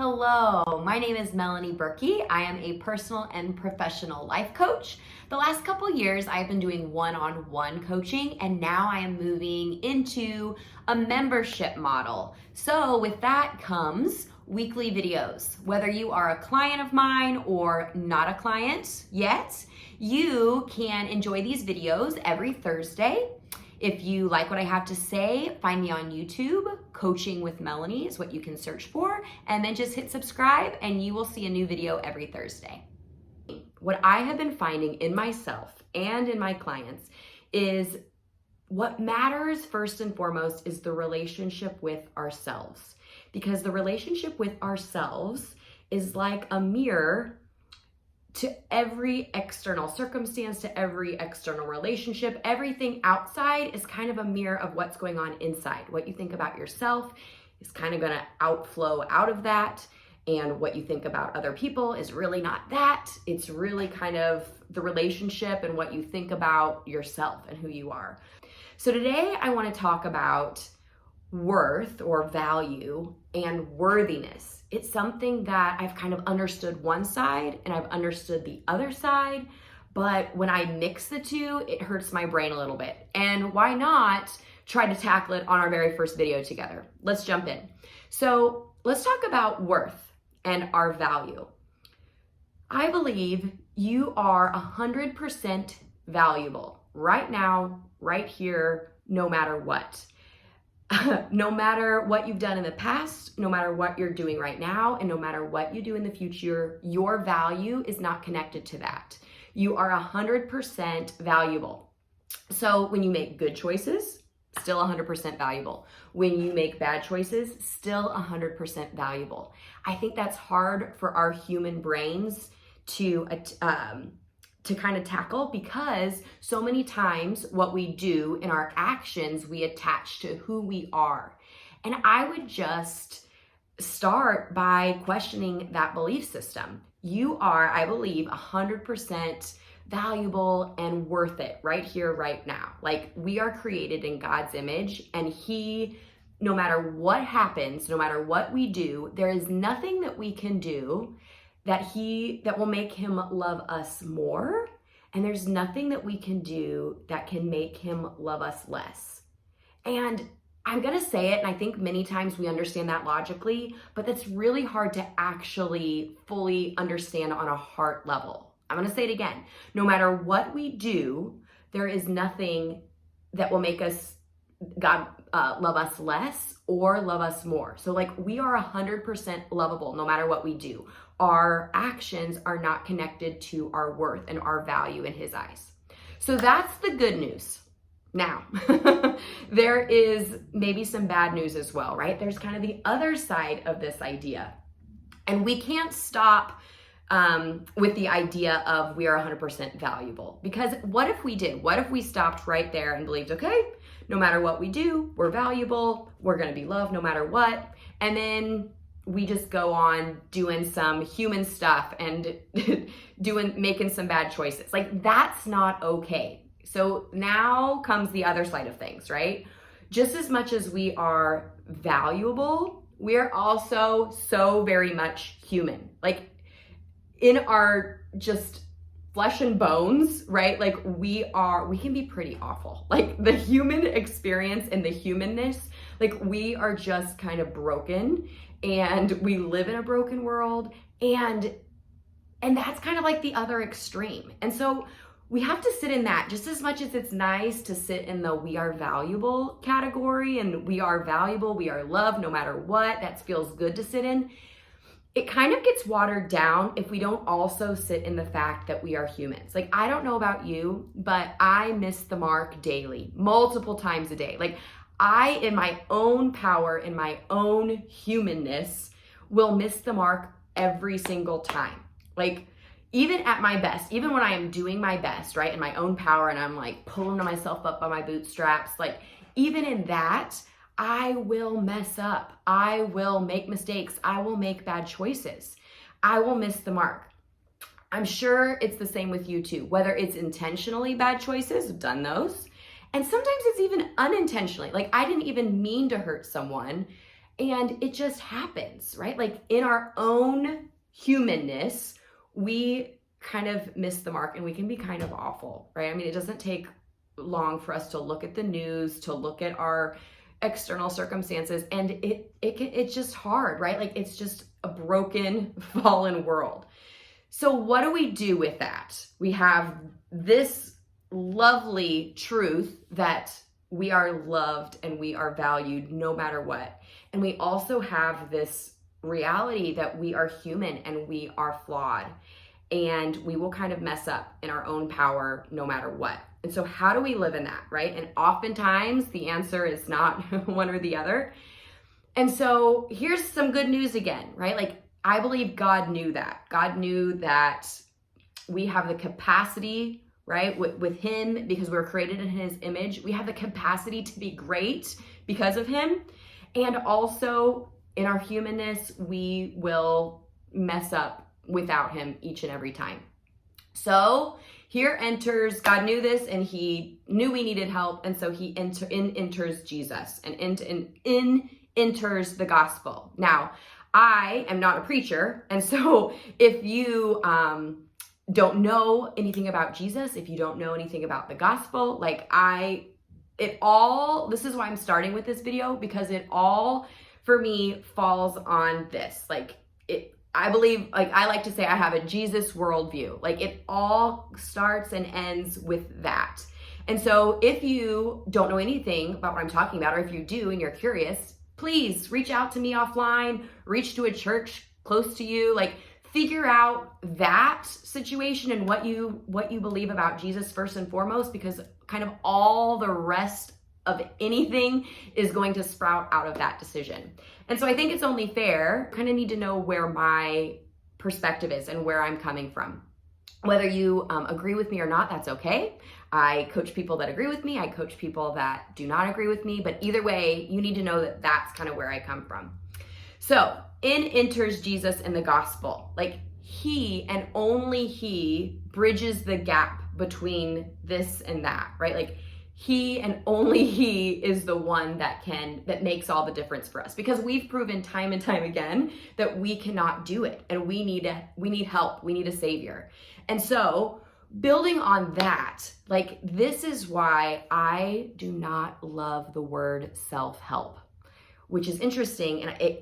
Hello, my name is Melanie Berkey. I am a personal and professional life coach. The last couple years, I've been doing one-on-one coaching, and now I am moving into a membership model. So with that comes weekly videos. Whether you are a client of mine or not a client yet, you can enjoy these videos every Thursday. If you like what I have to say, find me on YouTube. Coaching with Melanie is what you can search for, and then just hit subscribe and you will see a new video every Thursday. What I have been finding in myself and in my clients is what matters first and foremost is the relationship with ourselves, because the relationship with ourselves is like a mirror to every external circumstance, to every external relationship. Everything outside is kind of a mirror of what's going on inside. What you think about yourself is kind of going to outflow out of that. And what you think about other people is really not that. It's really kind of the relationship and what you think about yourself and who you are. So today I want to talk about worth or value and worthiness. It's something that I've kind of understood one side and I've understood the other side, but when I mix the two, it hurts my brain a little bit. And why not try to tackle it on our very first video together? Let's jump in. So let's talk about worth and our value. I believe you are 100% valuable right now, right here, no matter what. No matter what you've done in the past, no matter what you're doing right now, and no matter what you do in the future, your value is not connected to that. You are 100% valuable. So when you make good choices, still 100% valuable. When you make bad choices, still 100% valuable. I think that's hard for our human brains to kind of tackle, because so many times what we do in our actions, we attach to who we are. And I would just start by questioning that belief system. You are, I believe, 100% valuable and worth it right here, right now. Like, we are created in God's image, and He, no matter what happens, no matter what we do, there is nothing that we can do that will make Him love us more, and there's nothing that we can do that can make Him love us less. And I'm gonna say it, and I think many times we understand that logically, but that's really hard to actually fully understand on a heart level. I'm gonna say it again. No matter what we do, there is nothing that will make God love us less or love us more. So like, we are 100% lovable no matter what we do. Our actions are not connected to our worth and our value in His eyes. So that's the good news. Now, there is maybe some bad news as well, right? There's kind of the other side of this idea. And we can't stop with the idea of we are 100% valuable. Because what if we did? What if we stopped right there and believed, okay, no matter what we do, we're valuable, we're gonna be loved no matter what. And then we just go on doing some human stuff and making some bad choices. Like, that's not okay. So now comes the other side of things, right? Just as much as we are valuable, we are also so very much human. Like, in our just flesh and bones, right? Like, we can be pretty awful. Like, the human experience and the humanness, like, we are just kind of broken, and we live in a broken world, and that's kind of like the other extreme. And so we have to sit in that. Just as much as it's nice to sit in the we are valuable category, and we are valuable, we are loved no matter what, that feels good to sit in, it kind of gets watered down if we don't also sit in the fact that we are humans. Like, I don't know about you, but I miss the mark daily, multiple times a day. Like, I, in my own power, in my own humanness, will miss the mark every single time. Like, even at my best, even when I am doing my best, right, in my own power, and I'm like pulling myself up by my bootstraps, like, even in that, I will mess up. I will make mistakes. I will make bad choices. I will miss the mark. I'm sure it's the same with you too, whether it's intentionally bad choices, I've done those. And sometimes it's even unintentionally. Like, I didn't even mean to hurt someone, And it just happens, right? Like in our own humanness, we kind of miss the mark and we can be kind of awful, right? I mean, it doesn't take long for us to look at the news, to look at our external circumstances, and it's just hard, right? Like it's just a broken, fallen world. So what do we do with that? We have this lovely truth that we are loved and we are valued no matter what. And we also have this reality that we are human and we are flawed and we will kind of mess up in our own power no matter what. And so how do we live in that, right? And oftentimes the answer is not one or the other. And so here's some good news again, right? Like I believe God knew that. God knew that we have the capacity, right? With him, because we're created in his image, we have the capacity to be great because of him. And also in our humanness, we will mess up without him each and every time. So here enters, God knew this and he knew we needed help. And so he enters Jesus and enters the gospel. Now, I am not a preacher. And so if you don't know anything about Jesus, if you don't know anything about the gospel, this is why I'm starting with this video, because it all for me falls on this. I believe, I like to say I have a Jesus worldview. Like it all starts and ends with that. And so if you don't know anything about what I'm talking about, or if you do and you're curious, please reach out to me offline, reach to a church close to you, figure out that situation and what you believe about Jesus first and foremost, because kind of all the rest of anything is going to sprout out of that decision. And so I think it's only fair, kind of need to know where my perspective is and where I'm coming from. Whether you agree with me or not, that's okay. I coach people that agree with me. I coach people that do not agree with me. But either way, you need to know that that's kind of where I come from. So in enters Jesus in the gospel. He and only he bridges the gap between this and that, right? He and only he is the one that makes all the difference for us, because we've proven time and time again that we cannot do it and we need help. We need a savior. And so building on that, this is why I do not love the word self-help, which is interesting. And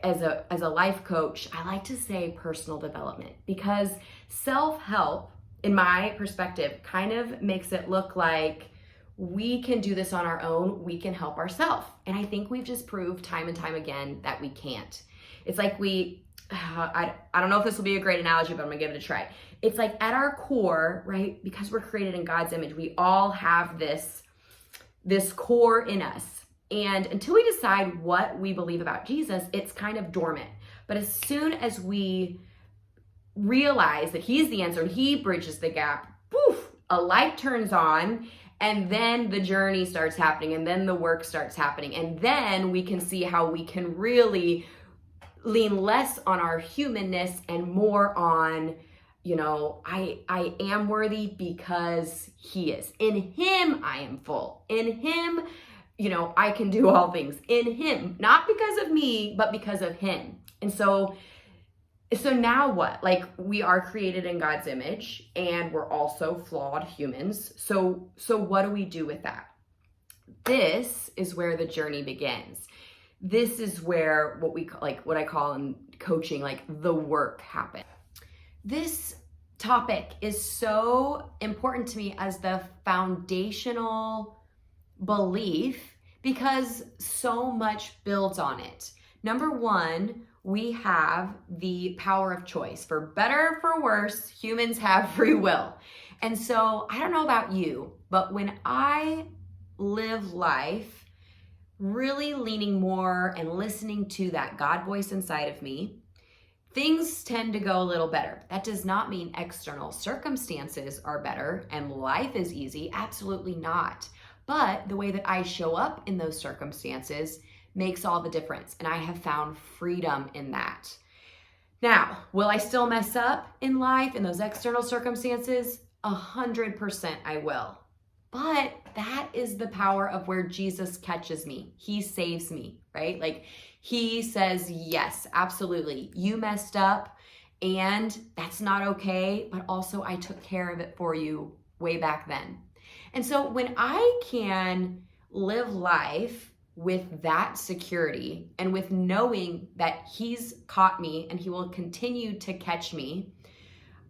as a life coach, I like to say personal development, because self-help, in my perspective, kind of makes it look like we can do this on our own, we can help ourselves. And I think we've just proved time and time again that we can't. It's like I don't know if this will be a great analogy, but I'm gonna give it a try. It's like at our core, right? Because we're created in God's image, we all have this core in us. And until we decide what we believe about Jesus, it's kind of dormant. But as soon as we realize that he's the answer and he bridges the gap, poof, a light turns on. And then the journey starts happening, and then the work starts happening. And then we can see how we can really lean less on our humanness and more on, I am worthy because he is. In him, I am full. In him, I can do all things. In him, not because of me, but because of him. And so now what? We are created in God's image and we're also flawed humans. So what do we do with that? This is where the journey begins. This is where what I call in coaching, the work happens. This topic is so important to me as the foundational belief, because so much builds on it. Number one, we have the power of choice. For better or for worse, humans have free will. And so I don't know about you, but when I live life really leaning more and listening to that God voice inside of me, things tend to go a little better. That does not mean external circumstances are better and life is easy. Absolutely not. But the way that I show up in those circumstances makes all the difference. And I have found freedom in that. Now, will I still mess up in life in those external circumstances? 100% I will. But that is the power of where Jesus catches me. He saves me, right? He says, yes, absolutely. You messed up and that's not okay, but also I took care of it for you way back then. And so when I can live life with that security and with knowing that he's caught me and he will continue to catch me,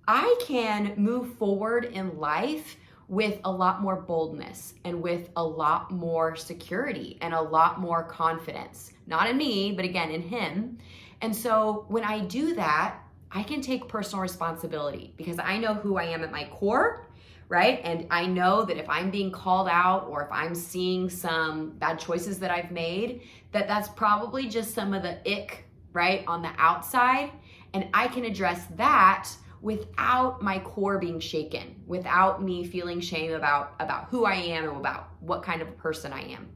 I can move forward in life with a lot more boldness and with a lot more security and a lot more confidence. Not in me, but again, in him. And so when I do that, I can take personal responsibility because I know who I am at my core, right? And I know that if I'm being called out or if I'm seeing some bad choices that I've made, that's probably just some of the ick, right, on the outside. And I can address that without my core being shaken, without me feeling shame about who I am and about what kind of a person I am.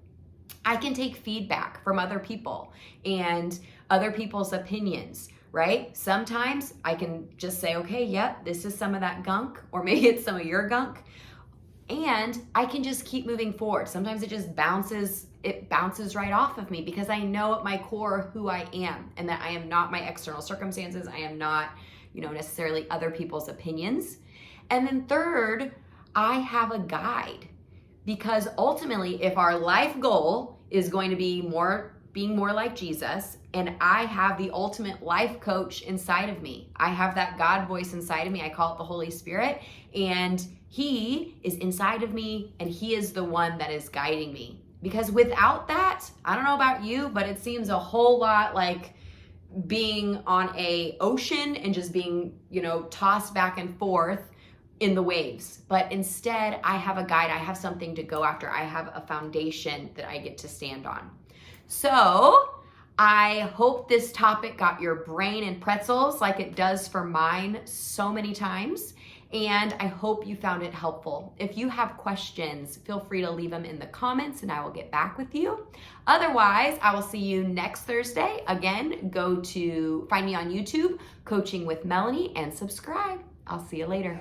I can take feedback from other people and other people's opinions, right? Sometimes I can just say, okay, yep, this is some of that gunk, or maybe it's some of your gunk, and I can just keep moving forward. Sometimes it just bounces right off of me because I know at my core who I am and that I am not my external circumstances. I am not, necessarily other people's opinions. And then third, I have a guide, because ultimately if our life goal is going to be being more like Jesus, and I have the ultimate life coach inside of me, I have that God voice inside of me, I call it the Holy Spirit, and he is inside of me and he is the one that is guiding me. Because without that, I don't know about you, but it seems a whole lot like being on a ocean and just being, tossed back and forth in the waves. But instead, I have a guide, I have something to go after, I have a foundation that I get to stand on. So I hope this topic got your brain in pretzels like it does for mine so many times. And I hope you found it helpful. If you have questions, feel free to leave them in the comments and I will get back with you. Otherwise, I will see you next Thursday. Again, find me on YouTube, Coaching with Melanie, and subscribe. I'll see you later.